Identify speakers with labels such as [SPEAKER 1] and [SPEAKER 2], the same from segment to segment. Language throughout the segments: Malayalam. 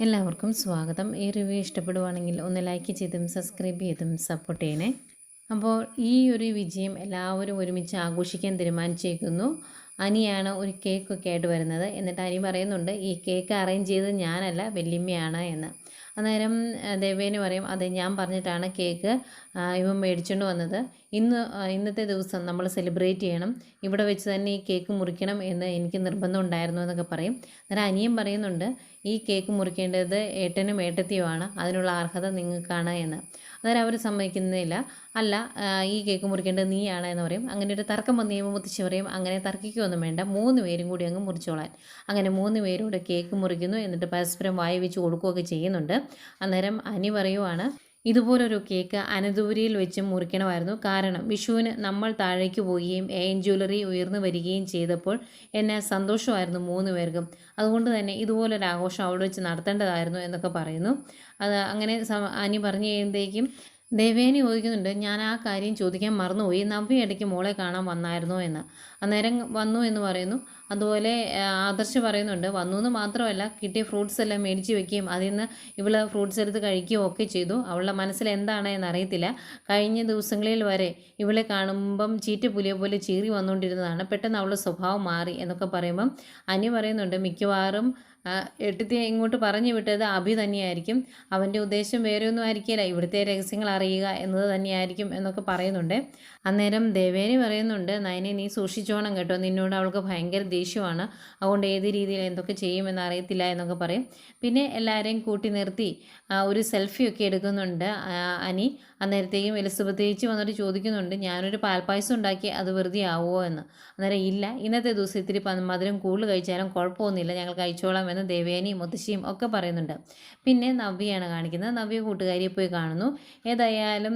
[SPEAKER 1] എല്ലാവർക്കും സ്വാഗതം. ഈ റിവ്യൂ ഇഷ്ടപ്പെടുവാണെങ്കിൽ ഒന്ന് ലൈക്ക് ചെയ്തും സബ്സ്ക്രൈബ് ചെയ്തും സപ്പോർട്ട് ചെയ്യണേ. അപ്പോൾ ഈ ഒരു വിജയം എല്ലാവരും ഒരുമിച്ച് ആഘോഷിക്കാൻ തീരുമാനിച്ചേക്കുന്നു. അനിയാണ് ഒരു കേക്കൊക്കെ ആയിട്ട് വരുന്നത്. എന്നിട്ട് അനി പറയുന്നുണ്ട് ഈ കേക്ക് അറേഞ്ച് ചെയ്തത് ഞാനല്ല വല്യമ്മയാണ് എന്ന്. അന്നേരം ദേവേനി പറയും അതെ ഞാൻ പറഞ്ഞിട്ടാണ് കേക്ക് ഇവൻ മേടിച്ചുകൊണ്ട് വന്നത്. ഇന്നത്തെ ദിവസം നമ്മൾ സെലിബ്രേറ്റ് ചെയ്യണം, ഇവിടെ വെച്ച് തന്നെ ഈ കേക്ക് മുറിക്കണം എന്ന് എനിക്ക് നിർബന്ധം ഉണ്ടായിരുന്നു എന്നൊക്കെ പറയും. അന്നേരം അനിയും പറയുന്നുണ്ട് ഈ കേക്ക് മുറിക്കേണ്ടത് ഏട്ടനും ഏട്ടത്തിയുമാണ്, അതിനുള്ള അർഹത നിങ്ങൾക്കാണ് എന്ന്. അന്നേരം അവർ സമ്മതിക്കുന്നില്ല. അല്ല ഈ കേക്ക് മുറിക്കേണ്ടത് നീയാണ് എന്ന് പറയും. അങ്ങനെ ഒരു തർക്കം വന്ന് കഴിയുമ്പോൾ മുത്തശ്ശി പറയും അങ്ങനെ തർക്കിക്കുകയൊന്നും വേണ്ട, 3 പേരും കൂടി അങ്ങ് മുറിച്ചോളാൻ. അങ്ങനെ 3 പേരോട് കേക്ക് മുറിക്കുന്നു. എന്നിട്ട് പരസ്പരം വായി വെച്ച് കൊടുക്കുകയൊക്കെ ചെയ്യുന്നുണ്ട്. അന്നേരം അനി പറയുവാണ് ഇതുപോലൊരു കേക്ക് അനന്തപുരിയിൽ വെച്ച് മുറിക്കണമായിരുന്നു. കാരണം വിഷുവിന് നമ്മൾ താഴേക്ക് പോവുകയും എൻ ജ്വല്ലറി ഉയർന്നു വരികയും ചെയ്തപ്പോൾ എന്നെ സന്തോഷമായിരുന്നു 3 പേർക്കും. അതുകൊണ്ട് തന്നെ ഇതുപോലൊരു ആഘോഷം അവിടെ വെച്ച് നടത്തേണ്ടതായിരുന്നു എന്നൊക്കെ പറയുന്നു. അത് അങ്ങനെ അനി പറഞ്ഞു കഴിയുമ്പോഴേക്കും ദേവേനി ചോദിക്കുന്നുണ്ട് ഞാൻ ആ കാര്യം ചോദിക്കാൻ മറന്നുപോയി, നവ്യ ഇടയ്ക്ക് മോളെ കാണാൻ വന്നായിരുന്നോ എന്ന്. അന്നേരം വന്നു എന്ന് പറയുന്നു. അതുപോലെ ആദർശ് പറയുന്നുണ്ട് വന്നു എന്ന് മാത്രമല്ല കിട്ടിയ ഫ്രൂട്ട്സ് എല്ലാം മേടിച്ച് വെക്കുകയും അതിൽ നിന്ന് ഇവൾ ഫ്രൂട്ട്സ് എടുത്ത് കഴിക്കുകയും ഒക്കെ ചെയ്തു. അവളുടെ മനസ്സിൽ എന്താണ് എന്നറിയത്തില്ല. കഴിഞ്ഞ ദിവസങ്ങളിൽ വരെ ഇവളെ കാണുമ്പം ചീറ്റപ്പുലിയെ പോലെ ചീറി വന്നുകൊണ്ടിരുന്നതാണ്, പെട്ടെന്ന് അവളുടെ സ്വഭാവം മാറി എന്നൊക്കെ പറയുമ്പം അനി പറയുന്നുണ്ട് മിക്കവാറും എട്ടത്തിയെ ഇങ്ങോട്ട് പറഞ്ഞു വിട്ടത് അഭി തന്നെയായിരിക്കും. അവൻ്റെ ഉദ്ദേശം വേറെ ഒന്നും ആയിരിക്കില്ല, ഇവിടുത്തെ രഹസ്യങ്ങൾ അറിയുക എന്നത് തന്നെയായിരിക്കും എന്നൊക്കെ പറയുന്നുണ്ട്. അന്നേരം ദേവേനി പറയുന്നുണ്ട് നയനെ നീ സൂക്ഷിച്ചോണം കേട്ടോ, നിന്നോട് അവൾക്ക് ഭയങ്കര ദേഷ്യമാണ്, അതുകൊണ്ട് ഏത് രീതിയിൽ എന്തൊക്കെ ചെയ്യുമെന്ന് അറിയത്തില്ല എന്നൊക്കെ പറയും. പിന്നെ എല്ലാവരെയും കൂട്ടി നിർത്തി ഒരു സെൽഫിയൊക്കെ എടുക്കുന്നുണ്ട് അനി. അന്നേരത്തേക്കും എലിസബത്ത് ചേച്ചി വന്നിട്ട് ചോദിക്കുന്നുണ്ട് ഞാനൊരു പാൽപ്പായസം ഉണ്ടാക്കി അത് വെറുതെ ആവുമോ എന്ന്. അന്നേരം ഇല്ല, ഇന്നത്തെ ദിവസം ഇത്തിരി മധുരം കൂടുതൽ കഴിച്ചാലും കുഴപ്പമൊന്നുമില്ല, ഞങ്ങൾ കഴിച്ചോളാം എന്ന് ദേവേനിയും മുത്തശ്ശിയും ഒക്കെ പറയുന്നുണ്ട്. പിന്നെ നവ്യയാണ് കാണിക്കുന്നത്. നവ്യ കൂട്ടുകാരിയെ പോയി കാണുന്നു. ഏതായാലും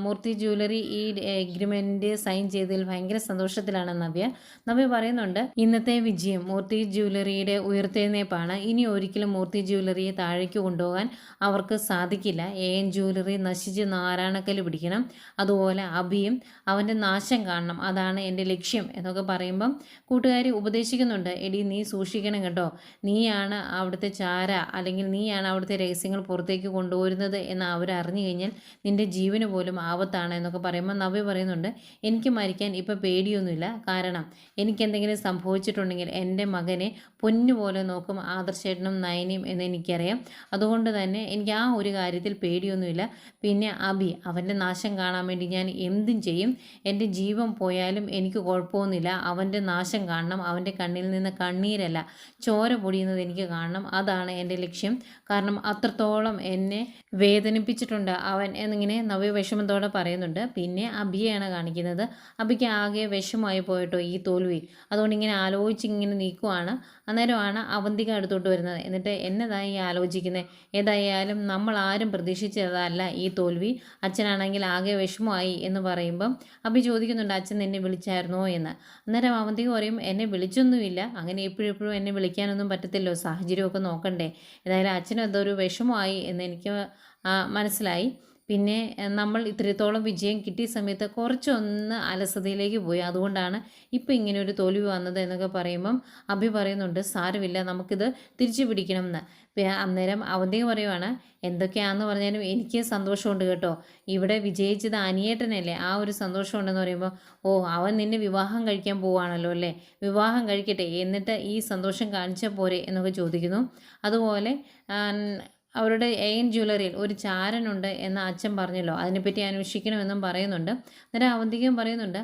[SPEAKER 1] മൂർത്തി ജ്വല്ലറി ഈ എഗ്രിമെൻറ്റ് സൈൻ ചെയ്തതിൽ ഭയങ്കര സന്തോഷത്തിലാണ് നവ്യ. നവ്യ പറയുന്നുണ്ട് ഇന്നത്തെ വിജയം മൂർത്തി ജ്വല്ലറിയുടെ ഉയർത്തെഴുന്നേപ്പാണ്. ഇനി ഒരിക്കലും മൂർത്തി ജ്വല്ലറിയെ താഴേക്ക് കൊണ്ടുപോകാൻ അവർക്ക് സാധിക്കില്ല. എൻ ജ്വല്ലറി നശിച്ച് നാരായണക്കല്ല് പിടിക്കണം, അതുപോലെ അഭിയും അവൻ്റെ നാശം കാണണം, അതാണ് എൻ്റെ ലക്ഷ്യം എന്നൊക്കെ പറയുമ്പം കൂട്ടുകാരി ഉപദേശിക്കുന്നുണ്ട് എടി നീ സൂക്ഷിക്കണം കേട്ടോ, നീയാണ് അവിടുത്തെ ചാര അല്ലെങ്കിൽ നീയാണ് അവിടുത്തെ രഹസ്യങ്ങൾ പുറത്തേക്ക് കൊണ്ടുവരുന്നത് എന്ന് അവരറിഞ്ഞു കഴിഞ്ഞാൽ നിൻ്റെ ജീവന് പോലും ആപത്താണ് എന്നൊക്കെ പറയുമ്പോൾ നവ്യ പറയുന്നുണ്ട് എനിക്ക് മരിക്കാൻ ഇപ്പം പേടിയൊന്നുമില്ല, കാരണം എനിക്കെന്തെങ്കിലും സംഭവിച്ചിട്ടുണ്ടെങ്കിൽ എൻ്റെ മകനെ പൊന്നുപോലെ നോക്കും ആദർശേട്ടനും നയനയും എന്ന് എനിക്കറിയാം. അതുകൊണ്ട് തന്നെ എനിക്ക് ആ ഒരു കാര്യത്തിൽ പേടിയൊന്നുമില്ല. പിന്നെ അഭി അവൻ്റെ നാശം കാണാൻ വേണ്ടി ഞാൻ എന്തും ചെയ്യും, എൻ്റെ ജീവൻ പോയാലും എനിക്ക് കുഴപ്പമൊന്നുമില്ല. അവൻ്റെ നാശം കാണണം, അവൻ്റെ കണ്ണിൽ നിന്ന് കണ്ണീരല്ല ചോര പൊടിയുന്നത് എനിക്ക് കാണണം, അതാണ് എൻ്റെ ലക്ഷ്യം. കാരണം അത്രത്തോളം എന്നെ വേദനിപ്പിച്ചിട്ടുണ്ട് അവൻ എന്നിങ്ങനെ നവ്യ വിഷമത്തോടെ പറയുന്നുണ്ട്. പിന്നെ അഭിയെയാണ് കാണിക്കുന്നത്. അഭിക്ക് ആകെ വിഷമായി പോയിട്ടോ ഈ തോൽവി, അതുകൊണ്ട് ഇങ്ങനെ ആലോചിച്ചിങ്ങനെ നിൽക്കുവാണ്. അന്നേരമാണ് അവന്തിക അടുത്തോട്ട് വരുന്നത്. എന്നിട്ട് എന്നതായി ആലോചിക്കുന്നത്, ഏതായാലും നമ്മൾ ആരും പ്രതീക്ഷിച്ചതല്ല ഈ തോൽവി, അച്ഛനാണെങ്കിൽ ആകെ വിഷമമായി എന്ന് പറയുമ്പം അഭി ചോദിക്കുന്നുണ്ട് അച്ഛൻ എന്നെ വിളിച്ചായിരുന്നോ എന്ന്. അന്നേരം അവന്തിക പറയും എന്നെ വിളിച്ചൊന്നുമില്ല, അങ്ങനെ എപ്പോഴും എന്നെ വിളിക്കാനൊന്നും പറ്റത്തില്ലോ, സാഹചര്യമൊക്കെ നോക്കണ്ടേ, ഏതായാലും അച്ഛനും എന്തോ വിഷമമായി എന്ന് എനിക്ക് മനസ്സിലായി. പിന്നെ നമ്മൾ ഇത്രത്തോളം വിജയം കിട്ടിയ സമയത്ത് കുറച്ചൊന്ന് അലസതയിലേക്ക് പോയി, അതുകൊണ്ടാണ് ഇപ്പം ഇങ്ങനെ ഒരു തോൽവി വന്നത് എന്നൊക്കെ പറയുമ്പം അഭി പറയുന്നുണ്ട് സാരമില്ല നമുക്കിത് തിരിച്ചു പിടിക്കണം എന്ന്. അന്നേരം അവന്തിക പറയുവാണ് എന്തൊക്കെയാണെന്ന് പറഞ്ഞാലും എനിക്ക് സന്തോഷമുണ്ട് കേട്ടോ, ഇവിടെ വിജയിച്ചത് അനിയേട്ടനല്ലേ, ആ ഒരു സന്തോഷമുണ്ടെന്ന് പറയുമ്പോൾ ഓ അവൻ നിന്നെ വിവാഹം കഴിക്കാൻ പോവുകയാണല്ലോ അല്ലേ, വിവാഹം കഴിക്കട്ടെ എന്നിട്ട് ഈ സന്തോഷം കാണിച്ചാൽ പോരെ എന്നൊക്കെ ചോദിക്കുന്നു. അതുപോലെ അവരുടെ എൻ ജ്വല്ലറിയിൽ ഒരു ചാരനുണ്ട് എന്ന് അച്ഛൻ പറഞ്ഞല്ലോ, അതിനെപ്പറ്റി അന്വേഷിക്കണമെന്നും പറയുന്നുണ്ട്. അന്നേരം അവന്തികയും പറയുന്നുണ്ട്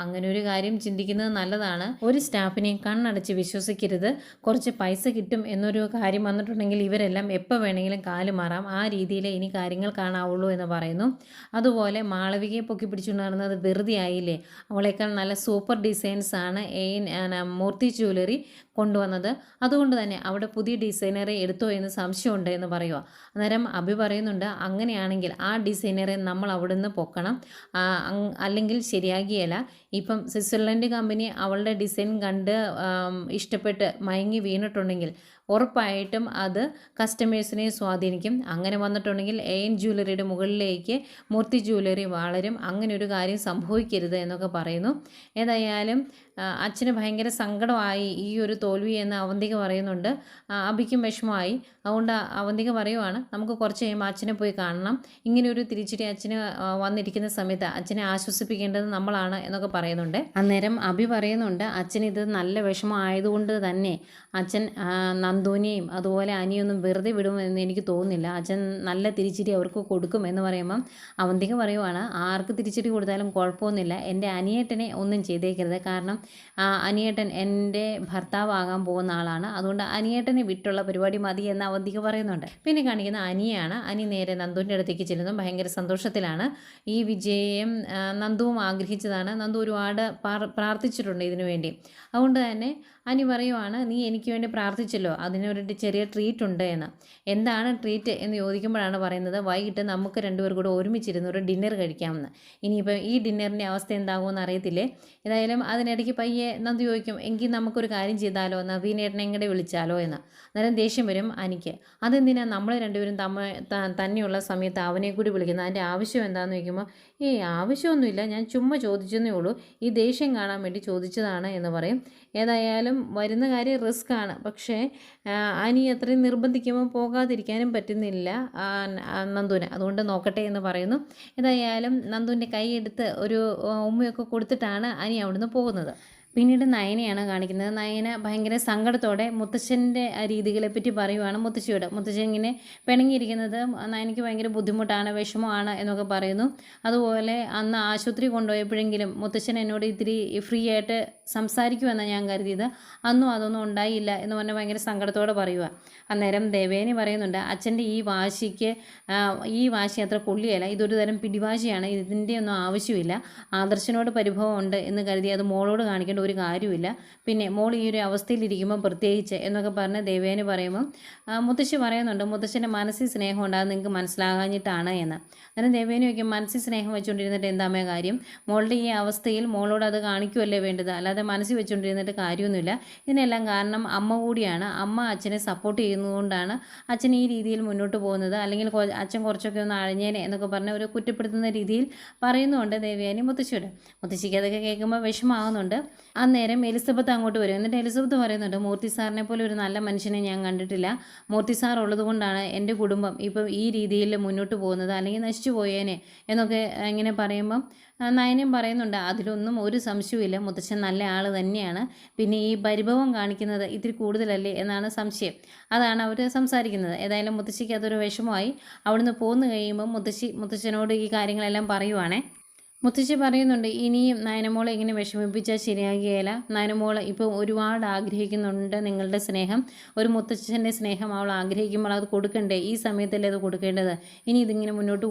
[SPEAKER 1] അങ്ങനെ ഒരു കാര്യം ചിന്തിക്കുന്നത് നല്ലതാണ്, ഒരു സ്റ്റാഫിനെയും കണ്ണടച്ച് വിശ്വസിക്കരുത്, കുറച്ച് പൈസ കിട്ടും എന്നൊരു കാര്യം വന്നിട്ടുണ്ടെങ്കിൽ ഇവരെല്ലാം എപ്പോൾ വേണമെങ്കിലും കാല് മാറാം, ആ രീതിയിൽ ഇനി കാര്യങ്ങൾ കാണാവുള്ളൂ എന്ന് പറയുന്നു. അതുപോലെ മാളവികയെ പൊക്കി പിടിച്ചുകൊണ്ട് നടന്നത് വെറുതെ ആയില്ലേ, അവളേക്കാൾ നല്ല സൂപ്പർ ഡിസൈൻസാണ് മൂർത്തി ജ്വല്ലറി കൊണ്ടുവന്നത്, അതുകൊണ്ട് തന്നെ അവിടെ പുതിയ ഡിസൈനറെ എടുത്തോ എന്ന് സംശയമുണ്ട് എന്ന് പറയുക. അന്നേരം അഭി പറയുന്നുണ്ട് അങ്ങനെയാണെങ്കിൽ ആ ഡിസൈനറെ നമ്മൾ അവിടെ നിന്ന് പൊക്കണം, അല്ലെങ്കിൽ ശരിയാകിയല്ല, ഇപ്പം സ്വിറ്റ്സർലൻഡ് കമ്പനി അവളുടെ ഡിസൈൻ കണ്ട് ഇഷ്ടപ്പെട്ട് മയങ്ങി വീണിട്ടുണ്ടെങ്കിൽ ഉറപ്പായിട്ടും അത് കസ്റ്റമേഴ്സിനെ സ്വാധീനിക്കും. അങ്ങനെ വന്നിട്ടുണ്ടെങ്കിൽ AN ജ്വല്ലറിയുടെ മുകളിലേക്ക് മൂർത്തി ജ്വല്ലറി വളരും. അങ്ങനെ ഒരു കാര്യം സംഭവിക്കരുത് എന്നൊക്കെ പറയുന്നു. ഏതായാലും അച്ഛന് ഭയങ്കര സങ്കടമായി ഈ ഒരു തോൽവി എന്ന് അവന്തിക പറയുന്നുണ്ട്. അഭിക്കും വിഷമമായി. അതുകൊണ്ട് അവന്തിക പറയുവാണ്, നമുക്ക് കുറച്ച് കഴിയുമ്പോൾ അച്ഛനെ പോയി കാണണം. ഇങ്ങനെ ഒരു തിരിച്ചടി അച്ഛന് വന്നിരിക്കുന്ന സമയത്ത് അച്ഛനെ ആശ്വസിപ്പിക്കേണ്ടത് നമ്മളാണ് എന്നൊക്കെ പറയുന്നുണ്ട്. അന്നേരം അഭി പറയുന്നുണ്ട്, അച്ഛൻ ഇത് നല്ല വിഷമമായതുകൊണ്ട് തന്നെ അച്ഛൻ നന്ദുവിനെയും അതുപോലെ അനിയൊന്നും വെറുതെ വിടുമെന്ന് എനിക്ക് തോന്നുന്നില്ല. അച്ഛൻ നല്ല തിരിച്ചടി അവർക്ക് കൊടുക്കും എന്ന് പറയുമ്പം അവന്തിക പറയുവാണ്, ആർക്ക് തിരിച്ചടി കൊടുത്താലും കുഴപ്പമൊന്നുമില്ല, എൻ്റെ അനിയേട്ടനെ ഒന്നും ചെയ്തേക്കരുത്. കാരണം അനിയേട്ടൻ എൻ്റെ ഭർത്താവാകാൻ പോകുന്ന ആളാണ്. അതുകൊണ്ട് അനിയേട്ടനെ വിട്ടുള്ള പരിപാടി മതി എന്ന് അവന്തിക പറയുന്നുണ്ട്. പിന്നെ കാണിക്കുന്ന അനിയാണ്. അനി നേരെ നന്ദുവിൻ്റെ അടുത്തേക്ക് ചെല്ലുന്നു. ഭയങ്കര സന്തോഷത്തിലാണ്. ഈ വിജയം നന്ദുവും ആഗ്രഹിച്ചതാണ്. നന്ദു ഒരുപാട് പ്രാർത്ഥിച്ചിട്ടുണ്ട് ഇതിനു വേണ്ടി. അതുകൊണ്ട് തന്നെ അനി പറയുവാണ്, നീ എനിക്ക് വേണ്ടി പ്രാർത്ഥിച്ചല്ലോ, അതിനൊരു ചെറിയ ട്രീറ്റ് ഉണ്ട് എന്ന്. എന്താണ് ട്രീറ്റ് എന്ന് ചോദിക്കുമ്പോഴാണ് പറയുന്നത്, വൈകിട്ട് നമുക്ക് രണ്ടുപേർ കൂടെ ഒരുമിച്ചിരുന്ന് ഒരു ഡിന്നർ കഴിക്കാമെന്ന്. ഇനിയിപ്പം ഈ ഡിന്നറിൻ്റെ അവസ്ഥ എന്താകുമെന്ന് അറിയത്തില്ലേ. ഏതായാലും അതിനിടയ്ക്ക് പയ്യെ നന്ദി ചോദിക്കും, എങ്കിൽ നമുക്കൊരു കാര്യം ചെയ്താലോ, നവീനേട്ടനെ എങ്ങടെ വിളിച്ചാലോ എന്ന്. അന്നേരം ദേഷ്യം വരും അനിക്ക്. അതെന്തിനാണ് നമ്മൾ രണ്ടുപേരും തന്നെയുള്ള സമയത്ത് അവനെ കൂടി വിളിക്കുന്നത്, അതിൻ്റെ ആവശ്യം എന്താണെന്ന് ചോദിക്കുമ്പോൾ, ആവശ്യമൊന്നുമില്ല, ഞാൻ ചുമ്മാ ചോദിച്ചെന്നേ ഉള്ളൂ, ഈ ദേഷ്യം കാണാൻ വേണ്ടി ചോദിച്ചതാണ് എന്ന് പറയും. ഏതായാലും വരുന്ന കാര്യം റിസ്ക് ആണ്. പക്ഷേ അനി അത്രയും നിർബന്ധിക്കുമ്പോൾ പോകാതിരിക്കാനും പറ്റുന്നില്ല നന്ദുവിന്. അതുകൊണ്ട് നോക്കട്ടെ എന്ന് പറയുന്നു. ഏതായാലും നന്ദുവിൻ്റെ കൈ എടുത്ത് ഒരു ഉമ്മയൊക്കെ കൊടുത്തിട്ടാണ് അനി അവിടുന്ന് പോകുന്നത്. പിന്നീട് നയനയാണ് കാണിക്കുന്നത്. നയന ഭയങ്കര സങ്കടത്തോടെ മുത്തശ്ശൻ്റെ രീതികളെപ്പറ്റി പറയുവാണ് മുത്തശ്ശിയോട്. മുത്തശ്ശൻ ഇങ്ങനെ പിണങ്ങിയിരിക്കുന്നത് നയനയ്ക്ക് ഭയങ്കര ബുദ്ധിമുട്ടാണ്, വിഷമമാണ് എന്നൊക്കെ പറയുന്നു. അതുപോലെ അന്ന് ആശുപത്രി കൊണ്ടുപോയപ്പോഴെങ്കിലും മുത്തശ്ശൻ എന്നോട് ഇത്തിരി ഫ്രീ ആയിട്ട് സംസാരിക്കുമെന്നാണ് ഞാൻ കരുതിയത്, അന്നും അതൊന്നും ഉണ്ടായില്ല എന്ന് പറഞ്ഞാൽ ഭയങ്കര സങ്കടത്തോടെ പറയുക. അന്നേരം ദേവേനി പറയുന്നുണ്ട്, അച്ഛൻ്റെ ഈ വാശി അത്ര കൊള്ളിയല്ല, ഇതൊരു തരം പിടിവാശിയാണ്, ഇതിൻ്റെ ഒന്നും ആവശ്യമില്ല. ആദർശനോട് പരിഭവമുണ്ട് എന്ന് കരുതി അത് മോളോട് കാണിക്കേണ്ട ഒരു കാര്യമില്ല. പിന്നെ മോൾ ഈ ഒരു അവസ്ഥയിലിരിക്കുമ്പോൾ പ്രത്യേകിച്ച് എന്നൊക്കെ പറഞ്ഞ് ദേവേനി പറയുമ്പം മുത്തശ്ശി പറയുന്നുണ്ട്, മുത്തശ്ശൻ്റെ മനസ്സിൽ സ്നേഹം ഉണ്ടാകും നിങ്ങൾക്ക് മനസ്സിലാകാഞ്ഞിട്ടാണ് എന്ന്. അന്നേരം ദേവേനി വയ്ക്കും, മനസ്സിൽ സ്നേഹം വെച്ചുകൊണ്ടിരുന്നിട്ട് എന്താമേ കാര്യം, മോളുടെ ഈ അവസ്ഥയിൽ മോളോട് അത് കാണിക്കുമല്ലേ വേണ്ടത്, അല്ലാതെ മനസ്സിൽ വെച്ചുകൊണ്ടിരുന്നിട്ട് കാര്യമൊന്നുമില്ല. ഇതിനെല്ലാം കാരണം അമ്മ കൂടിയാണ്. അമ്മ അച്ഛനെ സപ്പോർട്ട് ചെയ്യുന്നതുകൊണ്ടാണ് അച്ഛൻ ഈ രീതിയിൽ മുന്നോട്ട് പോകുന്നത്. അല്ലെങ്കിൽ അച്ഛൻ കുറച്ചൊക്കെ ഒന്ന് അഴിഞ്ഞേനെ എന്നൊക്കെ പറഞ്ഞ് ഒരു കുറ്റപ്പെടുത്തുന്ന രീതിയിൽ പറയുന്നുണ്ട് ദേവയാനി മുത്തശ്ശിയോട്. മുത്തശ്ശിക്ക് അതൊക്കെ കേൾക്കുമ്പോൾ വിഷമാകുന്നുണ്ട്. അന്നേരം എലിസബത്ത് അങ്ങോട്ട് വരും. എന്നിട്ട് എലിസബത്ത് പറയുന്നുണ്ട്, മൂർത്തി സാറിനെ പോലെ ഒരു നല്ല മനുഷ്യനെ ഞാൻ കണ്ടിട്ടില്ല. മൂർത്തി സാർ ഉള്ളത് കൊണ്ടാണ് എൻ്റെ കുടുംബം ഇപ്പം ഈ രീതിയിൽ മുന്നോട്ട് പോകുന്നത്, അല്ലെങ്കിൽ നശിച്ചു പോയേനെ എന്നൊക്കെ ഇങ്ങനെ പറയുമ്പം നയനയും പറയുന്നുണ്ട്, അതിലൊന്നും ഒരു സംശയവുമില്ല, മുത്തശ്ശൻ നല്ല ആൾ തന്നെയാണ്. പിന്നെ ഈ പരിഭവം കാണിക്കുന്നത് ഇത്തിരി കൂടുതലല്ലേ എന്നാണ് സംശയം. അതാണ് അവർ സംസാരിക്കുന്നത്. ഏതായാലും മുത്തശ്ശിക്ക് അതൊരു വിഷമമായി. അവിടുന്ന് പോന്നു കഴിയുമ്പം മുത്തശ്ശനോട് ഈ കാര്യങ്ങളെല്ലാം പറയുവാണേ. മുത്തശ്ശി പറയുന്നുണ്ട്, ഇനിയും നയനമോളെ ഇങ്ങനെ വിഷമിപ്പിച്ചാൽ ശരിയാകുകയില്ല. നയനമോൾ ഇപ്പോൾ ഒരുപാട് ആഗ്രഹിക്കുന്നുണ്ട് നിങ്ങളുടെ സ്നേഹം. ഒരു മുത്തശ്ശൻ്റെ സ്നേഹം അവൾ ആഗ്രഹിക്കുമ്പോൾ അത് കൊടുക്കണ്ടേ, ഈ സമയത്തല്ലേ അത് കൊടുക്കേണ്ടത്. ഇനി ഇതിങ്ങനെ മുന്നോട്ട്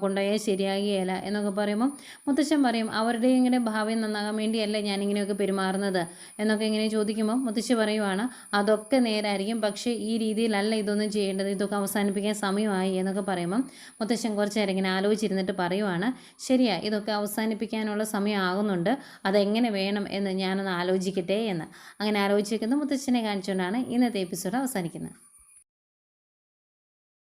[SPEAKER 1] കൊണ്ടുപോയാൽ ശരിയാകുകയില്ല എന്നൊക്കെ പറയുമ്പോൾ മുത്തശ്ശൻ പറയും, അവരുടെ ഇങ്ങനെ ഭാവി നന്നാകാൻ വേണ്ടിയല്ല ഞാനിങ്ങനെയൊക്കെ പെരുമാറുന്നത് എന്നൊക്കെ ഇങ്ങനെ ചോദിക്കുമ്പോൾ മുത്തശ്ശി പറയുവാണ്, അതൊക്കെ നേരായിരിക്കും, പക്ഷേ ഈ രീതിയിലല്ല ഇതൊന്നും ചെയ്യേണ്ടത്, ഇതൊക്കെ അവസാനിപ്പിക്കാൻ സമയമായി എന്നൊക്കെ പറയുമ്പം മുത്തശ്ശൻ കുറച്ച് നേരം ഇങ്ങനെ ആലോചിച്ചിരുന്നിട്ട് പറയുവാണ്, ശരിയാ ഇതൊക്കെ അവസാനിപ്പിക്കാനുള്ള സമയമാകുന്നുണ്ട്, അതെങ്ങനെ വേണം എന്ന് ഞാനൊന്ന് ആലോചിക്കട്ടെ എന്ന്. അങ്ങനെ ആലോചിച്ചിരിക്കുന്ന മുത്തച്ഛനെ കാണിച്ചുകൊണ്ടാണ് ഇന്നത്തെ എപ്പിസോഡ് അവസാനിക്കുന്നത്.